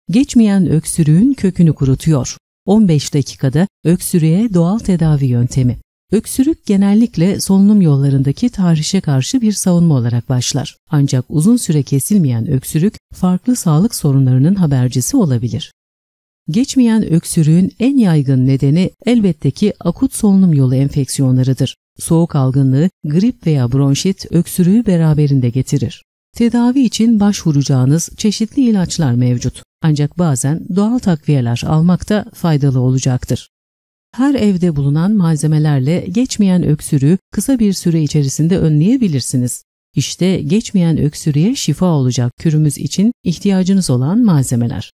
Geçmeyen öksürüğün kökünü kurutuyor. 15 dakikada öksürüğe doğal tedavi yöntemi. Öksürük genellikle solunum yollarındaki tahrişe karşı bir savunma olarak başlar. Ancak uzun süre kesilmeyen öksürük farklı sağlık sorunlarının habercisi olabilir. Geçmeyen öksürüğün en yaygın nedeni elbette ki akut solunum yolu enfeksiyonlarıdır. Soğuk algınlığı, grip veya bronşit öksürüğü beraberinde getirir. Tedavi için başvuracağınız çeşitli ilaçlar mevcut. Ancak bazen doğal takviyeler almak da faydalı olacaktır. Her evde bulunan malzemelerle geçmeyen öksürüğü kısa bir süre içerisinde önleyebilirsiniz. İşte geçmeyen öksürüğe şifa olacak kürümüz için ihtiyacınız olan malzemeler.